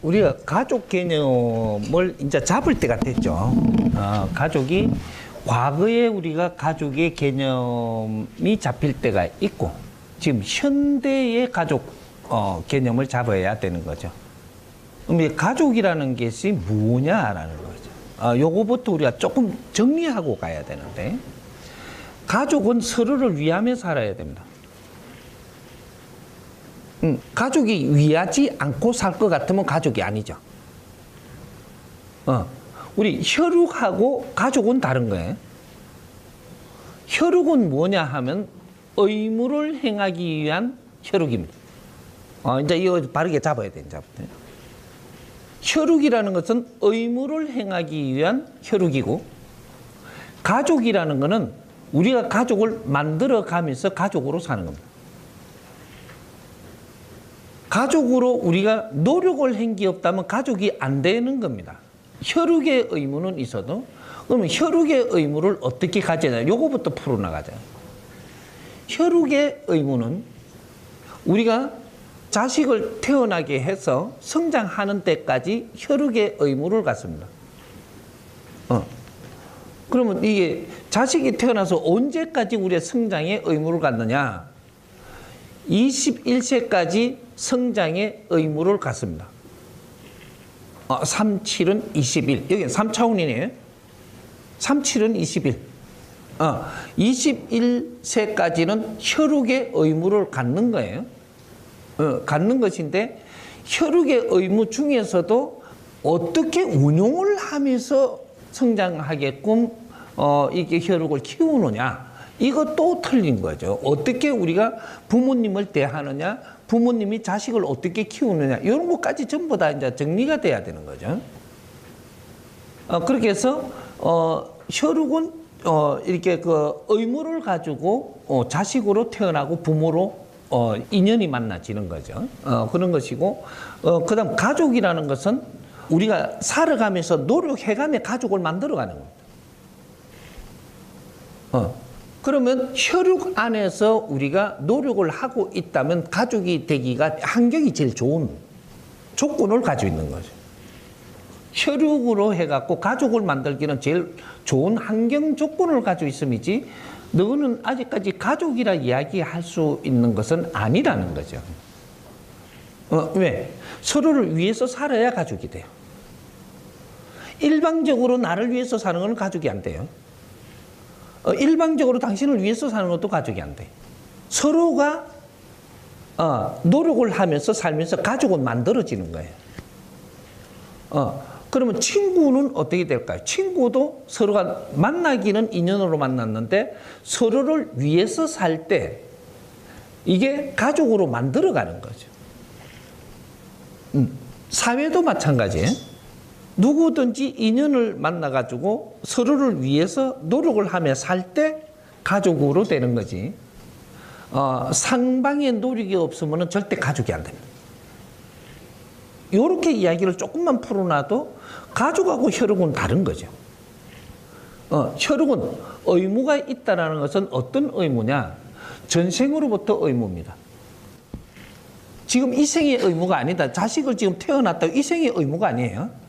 우리가 가족 개념을 이제 잡을 때가 됐죠. 가족이 과거에 우리가 가족의 개념이 잡힐 때가 있고 지금 현대의 가족 개념을 잡아야 되는 거죠. 그럼 이 가족이라는 것이 뭐냐라는 거죠. 요거부터 우리가 조금 정리하고 가야 되는데 가족은 서로를 위하며 살아야 됩니다. 가족이 위하지 않고 살 것 같으면 가족이 아니죠. 우리 혈육하고 가족은 다른 거예요. 혈육은 뭐냐 하면 의무를 행하기 위한 혈육입니다. 이제 이거 바르게 잡아야 돼, 이제부터. 혈육이라는 것은 의무를 행하기 위한 혈육이고, 가족이라는 것은 우리가 가족을 만들어 가면서 가족으로 사는 겁니다. 가족으로 우리가 노력을 한 게 없다면 가족이 안 되는 겁니다. 혈육의 의무는 있어도 그러면 혈육의 의무를 어떻게 가져야 요거부터 풀어나가자. 혈육의 의무는 우리가 자식을 태어나게 해서 성장하는 때까지 혈육의 의무를 갖습니다. 그러면 이게 자식이 태어나서 언제까지 우리의 성장의 의무를 갖느냐? 21세까지 성장의 의무를 갖습니다. 3, 7은 21. 여기는 3차원이네요. 3, 7은 21. 21세까지는 혈육의 의무를 갖는 거예요. 갖는 것인데 혈육의 의무 중에서도 어떻게 운용을 하면서 성장하게끔 이게 혈육을 키우느냐. 이것도 틀린 거죠. 어떻게 우리가 부모님을 대하느냐, 부모님이 자식을 어떻게 키우느냐, 이런 것까지 전부 다 이제 정리가 돼야 되는 거죠. 그렇게 해서, 혈육은, 이렇게 그 의무를 가지고, 자식으로 태어나고 부모로, 인연이 만나지는 거죠. 그런 것이고, 그 다음 가족이라는 것은 우리가 살아가면서 노력해가며 가족을 만들어가는 겁니다. 그러면 혈육 안에서 우리가 노력을 하고 있다면 가족이 되기가 환경이 제일 좋은 조건을 가지고 있는 거죠. 혈육으로 해갖고 가족을 만들기는 제일 좋은 환경 조건을 가지고 있음이지 너는 아직까지 가족이라 이야기할 수 있는 것은 아니라는 거죠. 왜? 서로를 위해서 살아야 가족이 돼요. 일방적으로 나를 위해서 사는 건 가족이 안 돼요. 일방적으로 당신을 위해서 사는 것도 가족이 안 돼. 서로가 노력을 하면서 살면서 가족은 만들어지는 거예요. 그러면 친구는 어떻게 될까요? 친구도 서로가 만나기는 인연으로 만났는데 서로를 위해서 살 때 이게 가족으로 만들어가는 거죠. 사회도 마찬가지예요. 누구든지 인연을 만나가지고 서로를 위해서 노력을 하며 살 때 가족으로 되는 거지. 상방의 노력이 없으면 절대 가족이 안 됩니다. 이렇게 이야기를 조금만 풀어놔도 가족하고 혈육은 다른 거죠. 혈육은 의무가 있다는 것은 어떤 의무냐? 전생으로부터 의무입니다. 지금 이 생의 의무가 아니다. 자식을 지금 태어났다고 이 생의 의무가 아니에요.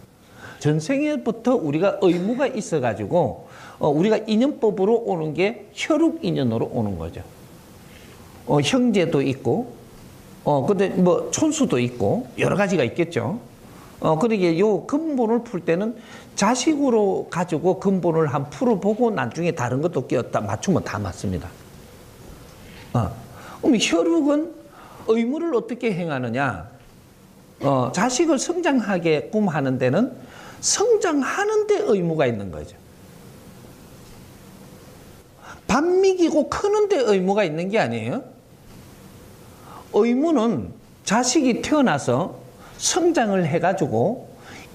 전생에부터 우리가 의무가 있어가지고 우리가 인연법으로 오는 게 혈육 인연으로 오는 거죠. 형제도 있고, 근데 뭐 촌수도 있고 여러 가지가 있겠죠. 그러게 요 근본을 풀 때는 자식으로 가지고 근본을 한 풀어보고 나중에 다른 것도 끼었다 맞추면 다 맞습니다. 그럼 혈육은 의무를 어떻게 행하느냐? 자식을 성장하게끔 하는 데는 성장하는 데 의무가 있는 거죠. 밥 먹이고 크는 데 의무가 있는 게 아니에요. 의무는 자식이 태어나서 성장을 해가지고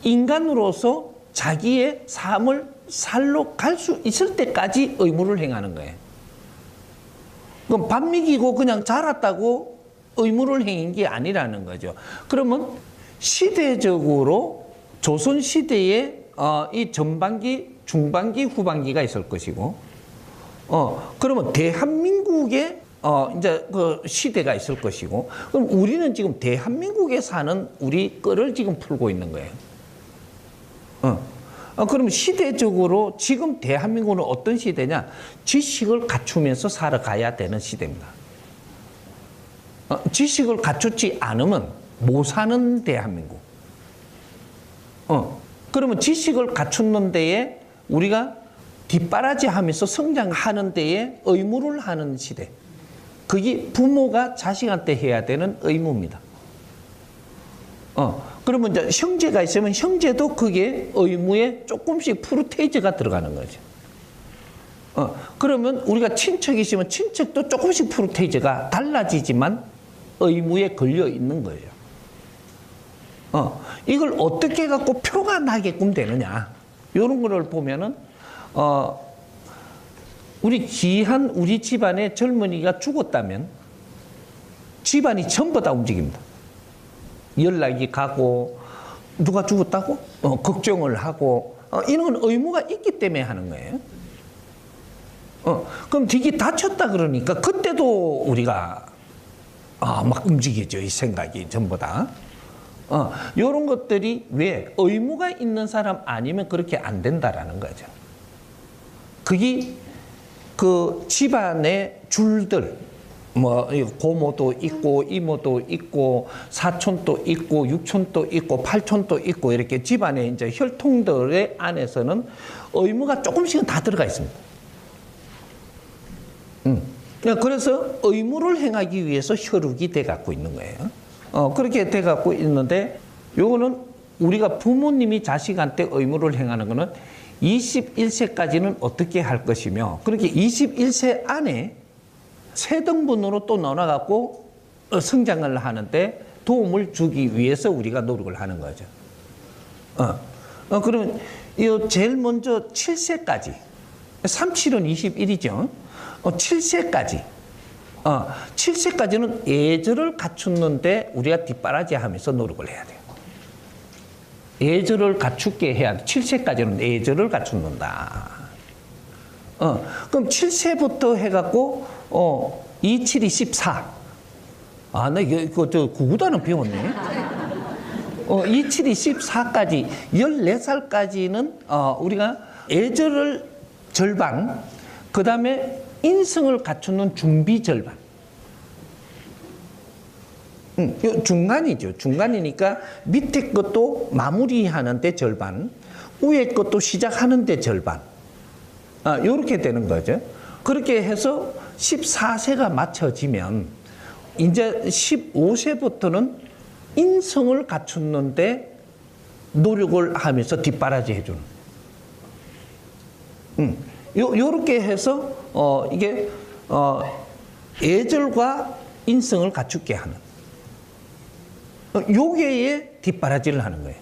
인간으로서 자기의 삶을 살로 갈 수 있을 때까지 의무를 행하는 거예요. 그럼 밥 먹이고 그냥 자랐다고 의무를 행한 게 아니라는 거죠. 그러면 시대적으로 조선시대에 이 전반기, 중반기, 후반기가 있을 것이고 그러면 대한민국의 이제 그 시대가 있을 것이고, 그럼 우리는 지금 대한민국에 사는 우리 거를 지금 풀고 있는 거예요. 그럼 시대적으로 지금 대한민국은 어떤 시대냐? 지식을 갖추면서 살아가야 되는 시대입니다. 지식을 갖추지 않으면 못 사는 대한민국. 그러면 지식을 갖추는 데에 우리가 뒷바라지 하면서 성장하는 데에 의무를 하는 시대. 그게 부모가 자식한테 해야 되는 의무입니다. 그러면 이제 형제가 있으면 형제도 그게 의무에 조금씩 프루테이즈가 들어가는 거죠. 그러면 우리가 친척이 있으면 친척도 조금씩 프루테이즈가 달라지지만 의무에 걸려 있는 거예요. 이걸 어떻게 갖고 표가 나게끔 되느냐. 이런 거를 보면은, 우리 귀한 우리 집안의 젊은이가 죽었다면 집안이 전부 다 움직입니다. 연락이 가고, 누가 죽었다고? 걱정을 하고, 이런 건 의무가 있기 때문에 하는 거예요. 그럼 뒤기 다쳤다 그러니까 그때도 우리가 막 움직이죠. 이 생각이 전부 다. 이런 것들이 왜 의무가 있는 사람 아니면 그렇게 안 된다라는 거죠. 그게 그 집안의 줄들, 뭐 고모도 있고 이모도 있고 사촌도 있고 육촌도 있고 팔촌도 있고 이렇게 집안의 이제 혈통들의 안에서는 의무가 조금씩은 다 들어가 있습니다. 그래서 의무를 행하기 위해서 혈육이 돼 갖고 있는 거예요. 그렇게 돼 갖고 있는데, 요거는 우리가 부모님이 자식한테 의무를 행하는 거는 21세까지는 어떻게 할 것이며, 그렇게 21세 안에 세 등분으로 또 나눠갖고 성장을 하는데 도움을 주기 위해서 우리가 노력을 하는 거죠. 그러면 이 제일 먼저 7세까지, 37은 21이죠. 7세까지. 7세까지는 예절을 갖추는데 우리가 뒷바라지 하면서 노력을 해야 돼요. 예절을 갖추게 해야 돼. 7세까지는 예절을 갖춘다. 그럼 7세부터 해갖고, 2, 7, 14. 나 이거 저 구구단은 배웠네. 2, 7, 14까지, 14살까지는, 우리가 예절을 절반, 그 다음에 인성을 갖추는 준비 절반. 중간이죠. 중간이니까 밑에 것도 마무리하는데 절반, 위에 것도 시작하는데 절반. 요렇게 되는 거죠. 그렇게 해서 14세가 맞춰지면 이제 15세부터는 인성을 갖추는데 노력을 하면서 뒷바라지 해주는. 요렇게 해서 이게 예절과 인성을 갖추게 하는 요게에 뒷바라지를 하는 거예요.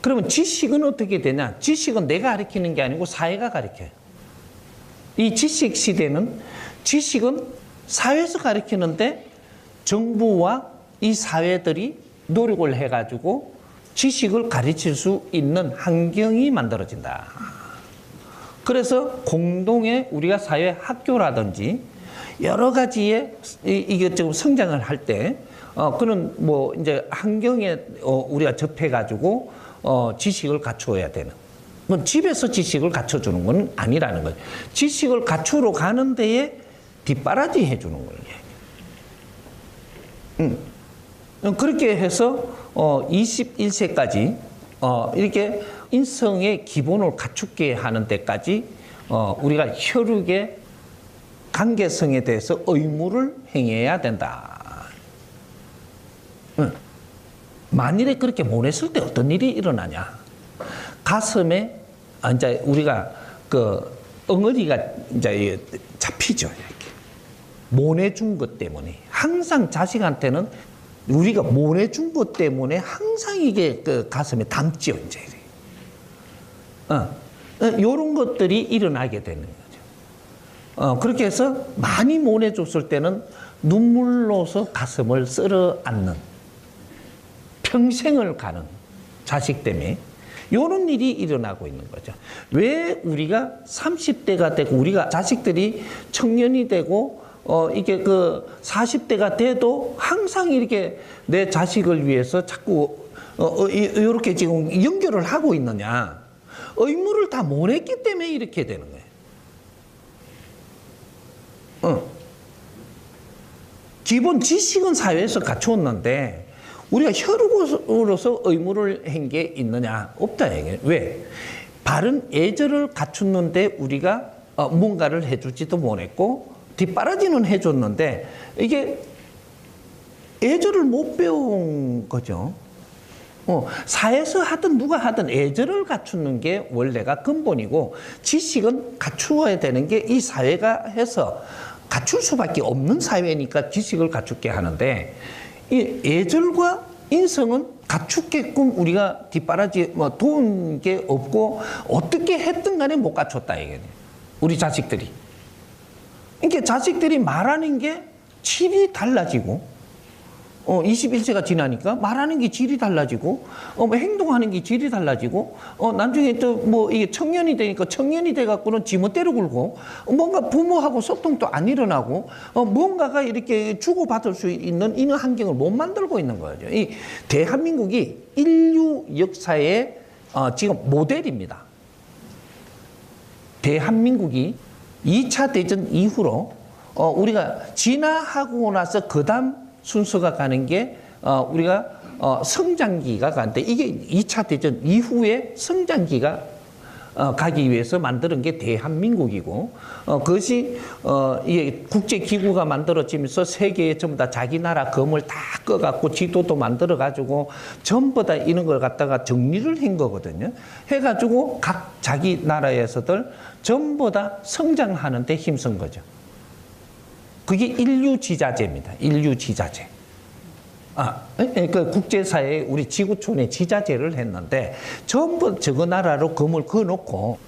그러면 지식은 어떻게 되냐? 지식은 내가 가르치는 게 아니고 사회가 가르쳐요. 이 지식 시대는 지식은 사회에서 가르치는데 정부와 이 사회들이 노력을 해가지고 지식을 가르칠 수 있는 환경이 만들어진다. 그래서 공동의 우리가 사회 학교라든지 여러 가지의 이것저것 성장을 할 때 그런 뭐 이제 환경에 우리가 접해가지고 지식을 갖추어야 되는. 집에서 지식을 갖춰주는 건 아니라는 거예요. 지식을 갖추러 가는 데에 뒷바라지 해주는 거예요. 그렇게 해서 21세까지 이렇게 인성의 기본을 갖추게 하는 데까지 우리가 혈육의 관계성에 대해서 의무를 행해야 된다. 만일에 그렇게 못 했을 때 어떤 일이 일어나냐? 가슴에 이제 우리가 그 엉어리가 이제 잡히죠. 이렇게 못 해준 것 때문에 항상 자식한테는 우리가 못 해준 것 때문에 항상 이게 그 가슴에 담죠. 이제 이런 것들이 일어나게 되는 거죠. 그렇게 해서 많이 못 해줬을 때는 눈물로서 가슴을 쓸어 안는 평생을 가는 자식 때문에 이런 일이 일어나고 있는 거죠. 왜 우리가 30대가 되고 우리가 자식들이 청년이 되고 이게 그 40대가 돼도 항상 이렇게 내 자식을 위해서 자꾸 이렇게 지금 연결을 하고 있느냐. 의무를 다 못 했기 때문에 이렇게 되는 거예요. 기본 지식은 사회에서 갖추었는데 우리가 혈육으로서 의무를 한 게 있느냐? 없다. 이게. 왜? 바른 예절을 갖췄는데 우리가 뭔가를 해주지도 못했고 뒷바라지는 해줬는데 이게 예절을 못 배운 거죠. 사회에서 하든 누가 하든 예절을 갖추는 게 원래가 근본이고 지식은 갖추어야 되는 게 이 사회가 해서 갖출 수밖에 없는 사회니까 지식을 갖추게 하는데 이 예절과 인성은 갖추게끔 우리가 뒷바라지 도운 게 없고 어떻게 했든 간에 못 갖췄다 이게 우리 자식들이. 그러니까 자식들이 말하는 게 질이 달라지고 21세가 지나니까 말하는 게 질이 달라지고 행동하는 게 질이 달라지고 나중에 또 뭐 이게 청년이 되니까 청년이 돼 갖고는 지멋대로 굴고 뭔가 부모하고 소통도 안 일어나고 뭔가가 이렇게 주고받을 수 있는 이런 환경을 못 만들고 있는 거죠. 이 대한민국이 인류 역사의 지금 모델입니다. 대한민국이 2차 대전 이후로 우리가 진화하고 나서 그다음 순서가 가는 게 우리가 성장기가 가는데 이게 2차 대전 이후에 성장기가 가기 위해서 만드는 게 대한민국이고 그것이 이게 국제기구가 만들어지면서 세계에 전부 다 자기 나라 검을 다 꺼갖고 지도도 만들어가지고 전부 다 이런 걸 갖다가 정리를 한 거거든요. 해가지고 각 자기 나라에서들 전부 다 성장하는 데 힘쓴 거죠. 그게 인류지자제입니다. 인류지자제. 그 국제사회에 우리 지구촌에 지자제를 했는데 전부 저거 나라로 검을 그어놓고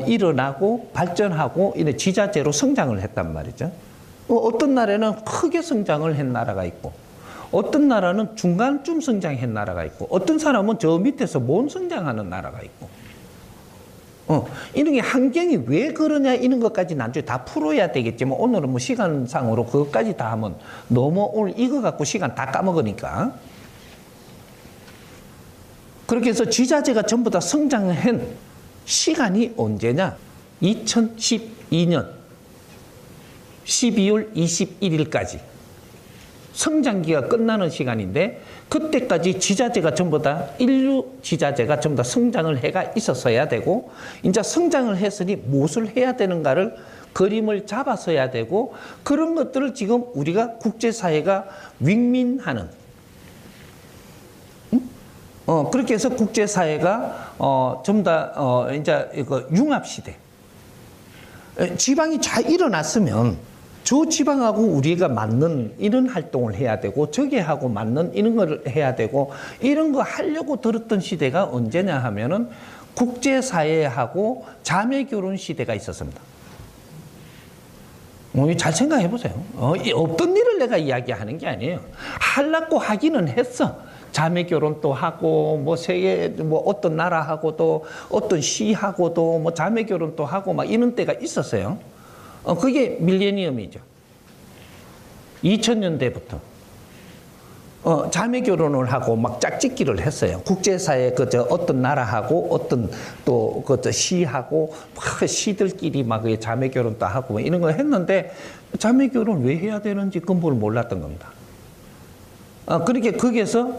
일어나고 발전하고 이런 지자제로 성장을 했단 말이죠. 어떤 나라는 크게 성장을 한 나라가 있고 어떤 나라는 중간쯤 성장한 나라가 있고 어떤 사람은 저 밑에서 못 성장하는 나라가 있고 이런 게 환경이 왜 그러냐 이런 것까지 나중에 다 풀어야 되겠지만 오늘은 뭐 시간상으로 그것까지 다 하면 너무 오늘 이거 갖고 시간 다 까먹으니까 그렇게 해서 지자체가 전부 다 성장한 시간이 언제냐 2012년 12월 21일까지 성장기가 끝나는 시간인데 그때까지 지자체가 전부 다 인류 지자체가 전부 다 성장을 해가 있었어야 되고 이제 성장을 했으니 무엇을 해야 되는가를 그림을 잡았어야 되고 그런 것들을 지금 우리가 국제사회가 윈윈하는 그렇게 해서 국제사회가 전부 다 이제 이거 융합시대 지방이 잘 일어났으면 저 지방하고 우리가 맞는 이런 활동을 해야 되고 저기하고 맞는 이런 걸 해야 되고 이런 거 하려고 들었던 시대가 언제냐 하면은 국제사회하고 자매결혼 시대가 있었습니다. 잘 생각해 보세요. 없던 일을 내가 이야기하는 게 아니에요. 하려고 하기는 했어. 자매결혼도 하고 뭐 세계 뭐 어떤 나라하고도 어떤 시하고도 뭐 자매결혼도 하고 막 이런 때가 있었어요. 그게 밀레니엄이죠. 2000년대부터 자매 결혼을 하고 막 짝짓기를 했어요. 국제사회 그저 어떤 나라하고 어떤 또 그저 시하고 막 시들끼리 막 자매 결혼도 하고 뭐 이런 거 했는데 자매 결혼 왜 해야 되는지 근본을 몰랐던 겁니다. 그렇게 거기에서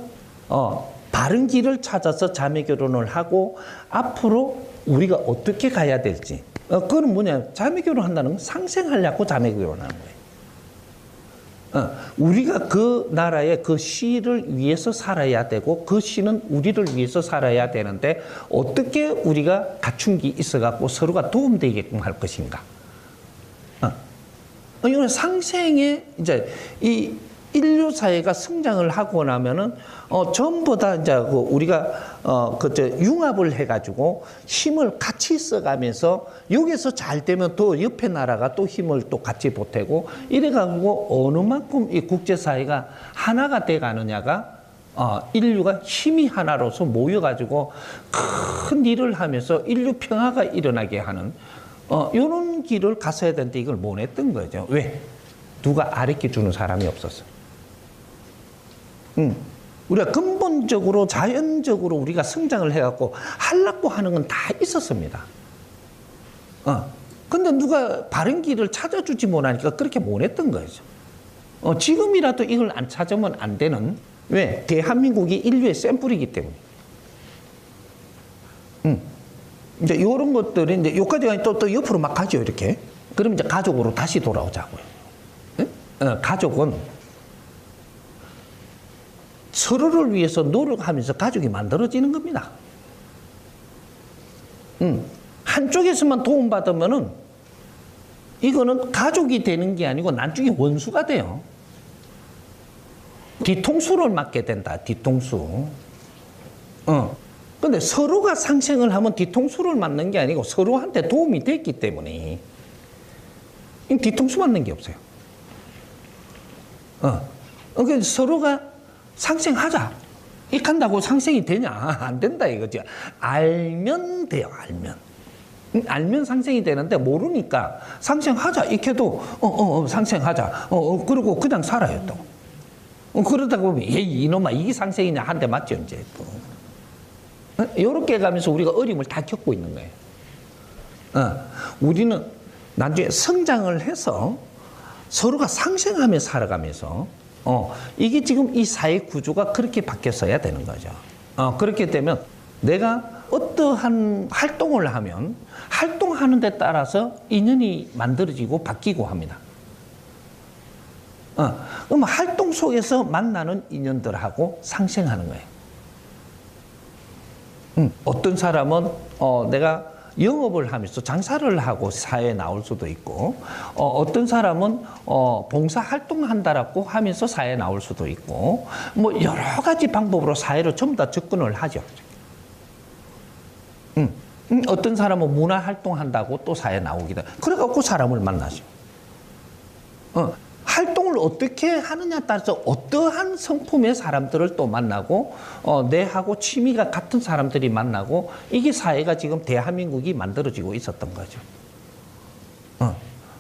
바른 길을 찾아서 자매 결혼을 하고 앞으로 우리가 어떻게 가야 될지. 그건 뭐냐? 자매 결혼한다는 건 상생하려고 자매 결혼하는 거예요. 우리가 그 나라의 그 시를 위해서 살아야 되고 그 시는 우리를 위해서 살아야 되는데 어떻게 우리가 갖춘 게 있어갖고 서로가 도움되게끔 할 것인가? 이건 상생에 이제 이 인류 사회가 성장을 하고 나면은 전부 다 이제 우리가 융합을 해가지고 힘을 같이 써가면서 여기서 잘 되면 또 옆에 나라가 또 힘을 또 같이 보태고 이래가지고 어느 만큼 이 국제 사회가 하나가 돼가느냐가 인류가 힘이 하나로서 모여가지고 큰 일을 하면서 인류 평화가 일어나게 하는 이런 길을 갔어야 되는데 이걸 못 했던 거죠. 왜? 누가 가르쳐 주는 사람이 없었어. 우리가 근본적으로 자연적으로 우리가 성장을 해갖고 하려고 하는 건 다 있었습니다. 근데 누가 바른 길을 찾아주지 못하니까 그렇게 못했던 거죠. 지금이라도 이걸 안 찾으면 안 되는, 왜? 대한민국이 인류의 샘플이기 때문에. 이제 이런 것들이 이제 여기까지 또 옆으로 막 가죠, 이렇게. 그럼 이제 가족으로 다시 돌아오자고요. 가족은 서로를 위해서 노력하면서 가족이 만들어지는 겁니다. 한쪽에서만 도움받으면은 이거는 가족이 되는 게 아니고 나중에 원수가 돼요. 뒤통수를 맞게 된다, 뒤통수. 근데 서로가 상생을 하면 뒤통수를 맞는 게 아니고 서로한테 도움이 됐기 때문에 뒤통수 맞는 게 없어요. 그러니까 서로가 상생하자. 이렇게 한다고 상생이 되냐? 안 된다 이거죠. 알면 돼요, 알면. 알면 상생이 되는데 모르니까 상생하자. 이렇게 해도 상생하자. 그리고 그냥 살아요 또. 그러다 보면 이놈아 이게 상생이냐 한 대 맞죠 이제 또. 이렇게 가면서 우리가 어려움을 다 겪고 있는 거예요. 우리는 나중에 성장을 해서 서로가 상생하며 살아가면서 이게 지금 이 사회 구조가 그렇게 바뀌었어야 되는 거죠. 그렇게 되면 내가 어떠한 활동을 하면 활동하는 데 따라서 인연이 만들어지고 바뀌고 합니다. 그럼 활동 속에서 만나는 인연들하고 상생하는 거예요. 어떤 사람은 내가 영업을 하면서 장사를 하고 사회에 나올 수도 있고, 어떤 사람은 봉사 활동한다라고 하면서 사회에 나올 수도 있고, 뭐 여러 가지 방법으로 사회로 전부 다 접근을 하죠. 어떤 사람은 문화 활동한다고 또 사회에 나오기도 해요. 그래갖고 사람을 만나죠. 활동을 어떻게 하느냐에 따라서 어떠한 성품의 사람들을 또 만나고 내하고 취미가 같은 사람들이 만나고 이게 사회가 지금 대한민국이 만들어지고 있었던 거죠.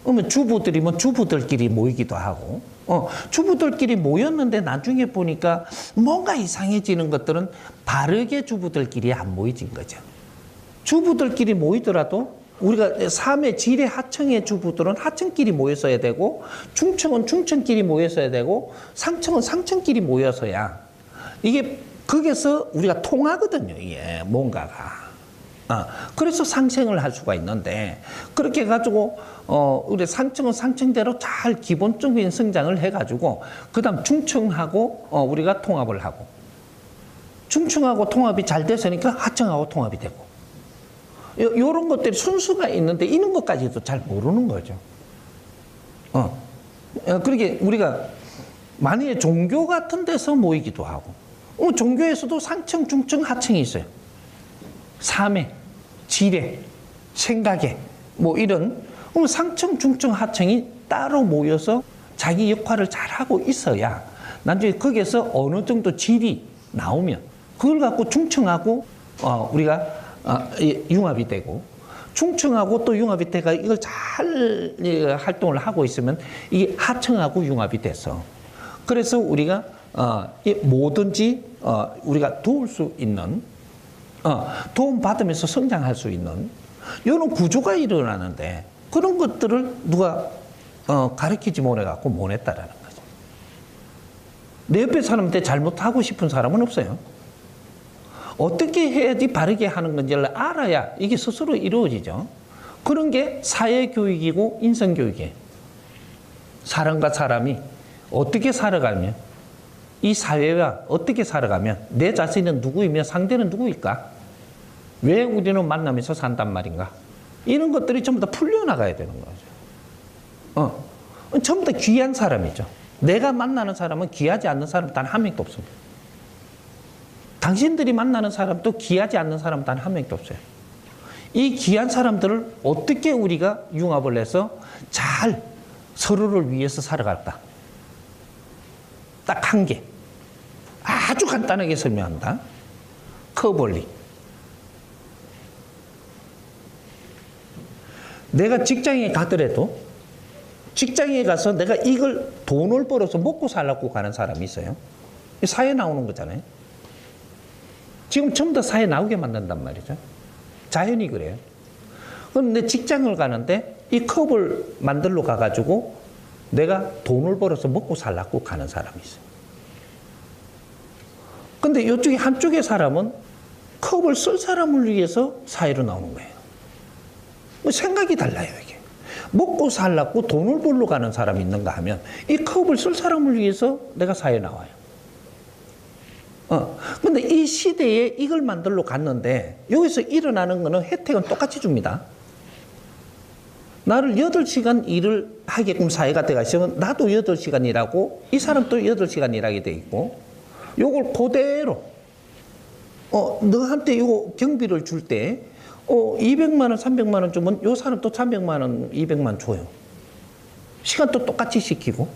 그러면 주부들이면 주부들끼리 모이기도 하고 주부들끼리 모였는데 나중에 보니까 뭔가 이상해지는 것들은 바르게 주부들끼리 안 모이진 거죠. 주부들끼리 모이더라도 우리가 삼의 지뢰 하청의 주부들은 하청끼리 모였어야 되고 중청은 중청끼리 모였어야 되고 상청은 상청끼리 모여서야 이게 거기서 우리가 통하거든요. 이게 뭔가가. 그래서 상생을 할 수가 있는데 그렇게 해가지고 우리 상청은 상청대로 잘 기본적인 성장을 해가지고 그 다음 중청하고 우리가 통합을 하고 중청하고 통합이 잘 됐으니까 하청하고 통합이 되고 이런 것들이 순수가 있는데 이런 것까지도 잘 모르는 거죠. 그렇게 우리가 만약에 종교 같은 데서 모이기도 하고 종교에서도 상청, 중청, 하청이 있어요. 삼회, 지례, 생각에 뭐 이런 상청, 중청, 하청이 따로 모여서 자기 역할을 잘하고 있어야 나중에 거기에서 어느 정도 질이 나오면 그걸 갖고 중청하고 우리가 융합이 되고 중청하고 또 융합이 돼가 이걸 잘 활동을 하고 있으면 이게 하청하고 융합이 돼서 그래서 우리가 뭐든지 우리가 도울 수 있는 도움 받으면서 성장할 수 있는 이런 구조가 일어나는데 그런 것들을 누가 가르치지 못해갖고 못했다라는 거죠. 내 옆에 사람한테 잘못하고 싶은 사람은 없어요. 어떻게 해야지 바르게 하는 건지를 알아야 이게 스스로 이루어지죠. 그런 게 사회교육이고 인성교육이에요. 사람과 사람이 어떻게 살아가면 이 사회와 어떻게 살아가면 내 자신은 누구이며 상대는 누구일까? 왜 우리는 만나면서 산단 말인가? 이런 것들이 전부 다 풀려나가야 되는 거죠. 전부 다 귀한 사람이죠. 내가 만나는 사람은 귀하지 않는 사람 단 한 명도 없습니다. 당신들이 만나는 사람도 귀하지 않는 사람 단 한 명도 없어요. 이 귀한 사람들을 어떻게 우리가 융합을 해서 잘 서로를 위해서 살아갈까? 딱 한 개. 아주 간단하게 설명한다. 커벌리. 내가 직장에 가더라도 직장에 가서 내가 이걸 돈을 벌어서 먹고 살라고 가는 사람이 있어요. 사회 나오는 거잖아요. 지금 전부 다 사회 나오게 만든단 말이죠. 자연이 그래요. 그럼 내 직장을 가는데 이 컵을 만들러 가가지고 내가 돈을 벌어서 먹고 살라고 가는 사람이 있어요. 근데 이쪽에 한쪽의 사람은 컵을 쓸 사람을 위해서 사회로 나오는 거예요. 뭐 생각이 달라요, 이게. 먹고 살라고 돈을 벌러 가는 사람이 있는가 하면 이 컵을 쓸 사람을 위해서 내가 사회에 나와요. 근데 이 시대에 이걸 만들러 갔는데 여기서 일어나는 거는 혜택은 똑같이 줍니다. 나를 8시간 일을 하게끔 사회가 돼가시면 나도 8시간 일하고 이 사람도 8시간 일하게 돼 있고 요걸 그대로 너한테 요 경비를 줄 때 200만 원, 300만 원 주면 요 사람 또 300만 원, 200만 원 줘요. 시간도 똑같이 시키고.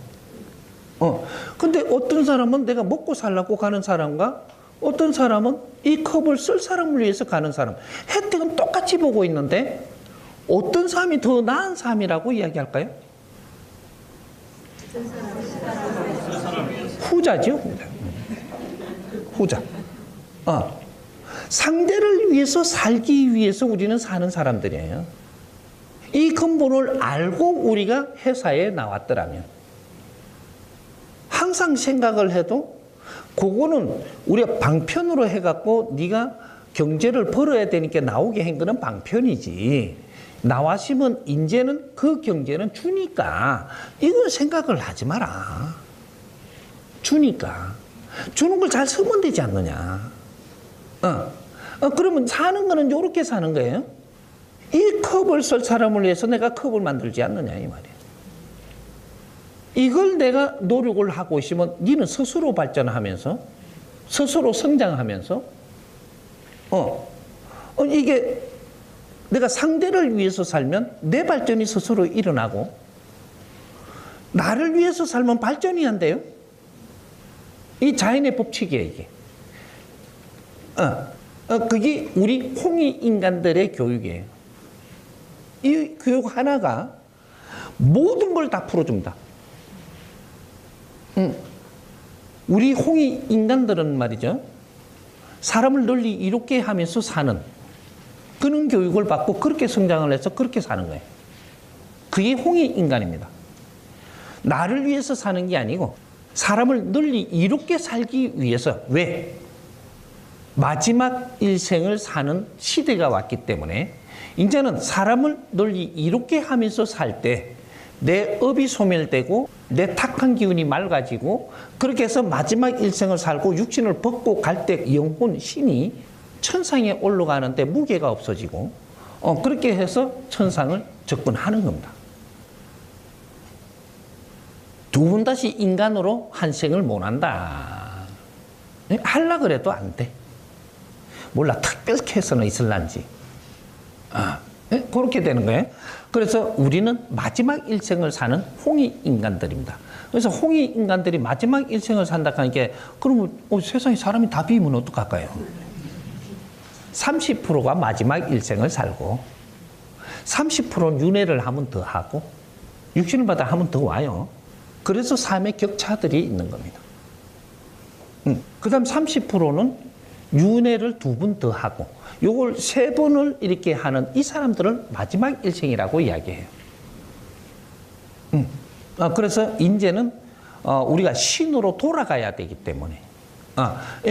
근데 어떤 사람은 내가 먹고 살라고 가는 사람과 어떤 사람은 이 컵을 쓸 사람을 위해서 가는 사람. 혜택은 똑같이 보고 있는데 어떤 삶이 더 나은 삶이라고 이야기할까요? 후자죠. 후자. 상대를 위해서 살기 위해서 우리는 사는 사람들이에요. 이 근본을 알고 우리가 회사에 나왔더라면 항상 생각을 해도 그거는 우리가 방편으로 해갖고 네가 경제를 벌어야 되니까 나오게 한 거는 방편이지. 나왔으면 이제는 그 경제는 주니까 이건 생각을 하지 마라. 주니까. 주는 걸 잘 쓰면 되지 않느냐. 그러면 사는 거는 이렇게 사는 거예요. 이 컵을 쓸 사람을 위해서 내가 컵을 만들지 않느냐 이 말이에요. 이걸 내가 노력을 하고 있으면 니는 스스로 발전하면서 스스로 성장하면서 이게 내가 상대를 위해서 살면 내 발전이 스스로 일어나고 나를 위해서 살면 발전이 안 돼요. 이 자연의 법칙이에요 이게. 그게 우리 홍익인간들의 교육이에요. 이 교육 하나가 모든 걸 다 풀어줍니다. 우리 홍익인간들은 말이죠. 사람을 널리 이롭게 하면서 사는 그런 교육을 받고 그렇게 성장을 해서 그렇게 사는 거예요. 그게 홍익인간입니다. 나를 위해서 사는 게 아니고 사람을 널리 이롭게 살기 위해서. 왜? 마지막 일생을 사는 시대가 왔기 때문에 이제는 사람을 널리 이롭게 하면서 살 때 내 업이 소멸되고 내 탁한 기운이 맑아지고 그렇게 해서 마지막 일생을 살고 육신을 벗고 갈 때 영혼, 신이 천상에 올라가는데 무게가 없어지고 그렇게 해서 천상을 접근하는 겁니다. 두 번 다시 인간으로 한 생을 못 한다. 하려 그래도 안 돼. 몰라 특별히 해서는 있을란지. 그렇게 되는 거예요. 그래서 우리는 마지막 일생을 사는 홍익인간들입니다. 그래서 홍익인간들이 마지막 일생을 산다 하니까 그러면 세상에 사람이 다 비면 어떡할까요? 30%가 마지막 일생을 살고 30%는 윤회를 하면 더 하고 육신을 받아 하면 더 와요. 그래서 삶의 격차들이 있는 겁니다. 그 다음 30%는 윤회를 2번 더 하고 요걸 3번을 이렇게 하는 이 사람들을 마지막 일생이라고 이야기해요. 그래서 이제는 우리가 신으로 돌아가야 되기 때문에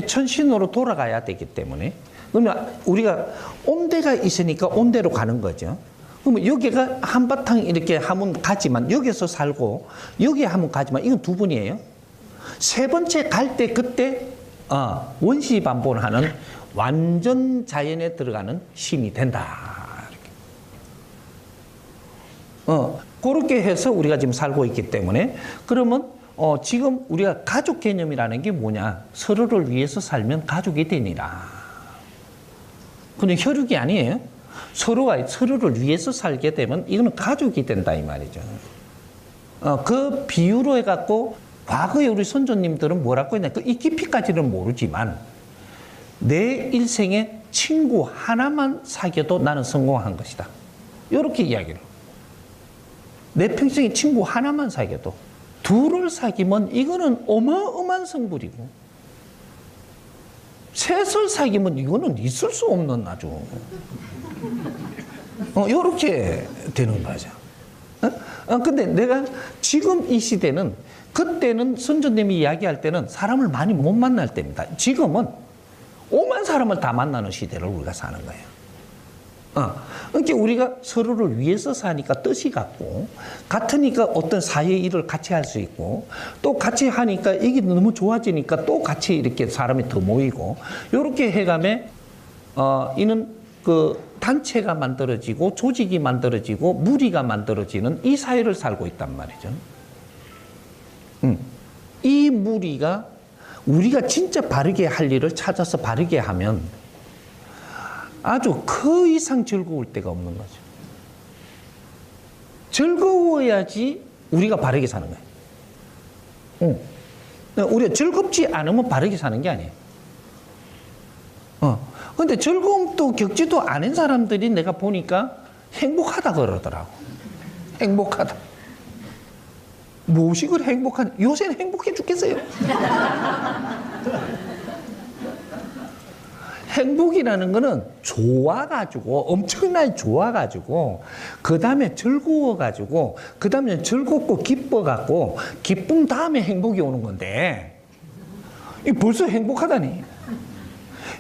천신으로 돌아가야 되기 때문에 그러면 우리가 온대가 있으니까 온대로 가는 거죠. 그러면 여기가 한바탕 이렇게 하면 가지만 여기서 살고 여기 하면 가지만 이건 2번이에요. 3번째 갈 때 그때 원시반복하는 완전 자연에 들어가는 신이 된다. 그렇게 해서 우리가 지금 살고 있기 때문에 그러면 지금 우리가 가족 개념이라는 게 뭐냐? 서로를 위해서 살면 가족이 되니라. 근데 혈육이 아니에요. 서로가 서로를 위해서 살게 되면 이거는 가족이 된다 이 말이죠. 그 비유로 해갖고 과거에 우리 선조님들은 뭐라고 했냐? 이 깊이까지는 모르지만 내 일생에 친구 하나만 사귀어도 나는 성공한 것이다. 이렇게 이야기를. 내 평생에 친구 하나만 사귀어도 둘을 사귀면 이거는 어마어마한 성불이고, 셋을 사귀면 이거는 있을 수 없는 아주 요렇게 되는 거죠. 근데 내가 지금 이 시대는, 그때는 선조님이 이야기할 때는 사람을 많이 못 만날 때입니다. 지금은 오만 사람을 다 만나는 시대를 우리가 사는 거예요. 그러니까 우리가 서로를 위해서 사니까 뜻이 같고, 같으니까 어떤 사회 일을 같이 할 수 있고, 또 같이 하니까 이게 너무 좋아지니까 또 같이 이렇게 사람이 더 모이고, 이렇게 해가며 이는 그 단체가 만들어지고 조직이 만들어지고 무리가 만들어지는 이 사회를 살고 있단 말이죠. 이 무리가 우리가 진짜 바르게 할 일을 찾아서 바르게 하면 아주 그 이상 즐거울 데가 없는 거죠. 즐거워야지 우리가 바르게 사는 거예요. 우리가 즐겁지 않으면 바르게 사는 게 아니에요. 근데 즐거움도 겪지도 않은 사람들이 내가 보니까 행복하다 그러더라고. 행복하다. 무엇이 그래 행복한, 요새는 행복해 죽겠어요. 행복이라는 거는 좋아가지고, 엄청나게 좋아가지고, 그 다음에 즐거워가지고, 그 다음에 즐겁고 기뻐갖고, 기쁨 다음에 행복이 오는 건데, 이 벌써 행복하다니.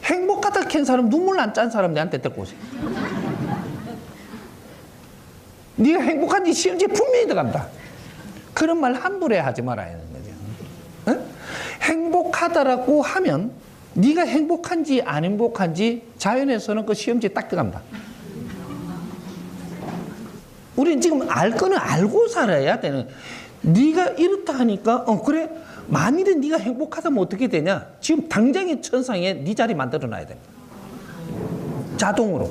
행복하다 캔 사람, 눈물 안 짠 사람 내한테 데리고 오세요. 네가 행복한지 시험지에 분명히 들어간다. 그런 말 함부로 하지 말아야 하는 거죠. 행복하다라고 하면 네가 행복한지 안 행복한지 자연에서는 그 시험지에 딱 들어간다. 우리는 지금 알 거는 알고 살아야 되는. 네가 이렇다 하니까 그래, 만일에 네가 행복하다면 어떻게 되냐? 지금 당장의 천상에 네 자리 만들어 놔야 됩니다. 자동으로.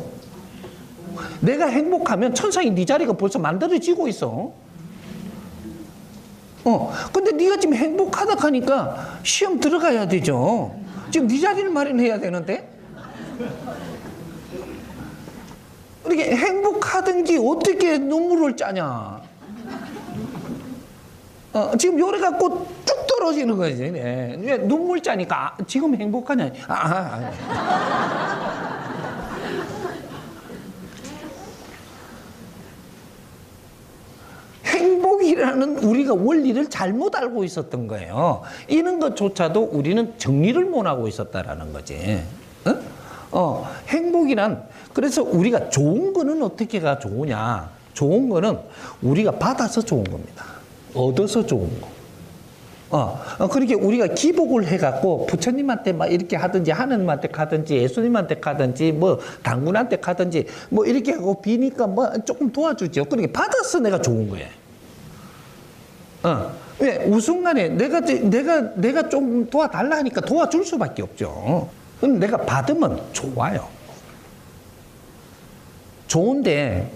내가 행복하면 천상에 네 자리가 벌써 만들어지고 있어. 근데 네가 지금 행복하다 하니까 시험 들어가야 되죠. 지금 네 자리를 마련해야 되는데. 이렇게 행복하든지 어떻게 눈물을 짜냐. 지금 요래 갖고 쭉 떨어지는 거지. 왜 눈물 짜니까 지금 행복하냐. 행복이라는 우리가 원리를 잘못 알고 있었던 거예요. 이런 것조차도 우리는 정리를 못하고 있었다라는 거지. 행복이란, 그래서 우리가 좋은 거는 어떻게가 좋으냐. 좋은 거는 우리가 받아서 좋은 겁니다. 얻어서 좋은 거. 그렇게 우리가 기복을 해갖고 부처님한테 막 이렇게 하든지, 하느님한테 가든지, 예수님한테 가든지, 뭐 당군한테 가든지, 뭐 이렇게 하고 비니까 뭐 조금 도와주죠. 그러니까 받아서 내가 좋은 거예요. 왜 우순간에 내가 좀 도와달라 하니까 도와줄 수밖에 없죠. 그럼 내가 받으면 좋아요. 좋은데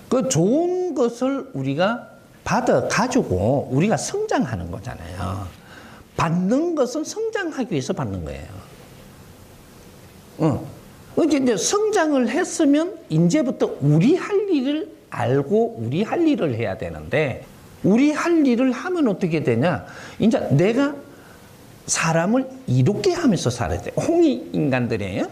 그 좋은 것을 우리가 받아 가지고 우리가 성장하는 거잖아요. 받는 것은 성장하기 위해서 받는 거예요. 이제 성장을 했으면 이제부터 우리 할 일을 알고 우리 할 일을 해야 되는데, 우리 할 일을 하면 어떻게 되냐? 이제 내가 사람을 이롭게 하면서 살아야 돼. 홍익 인간들이에요.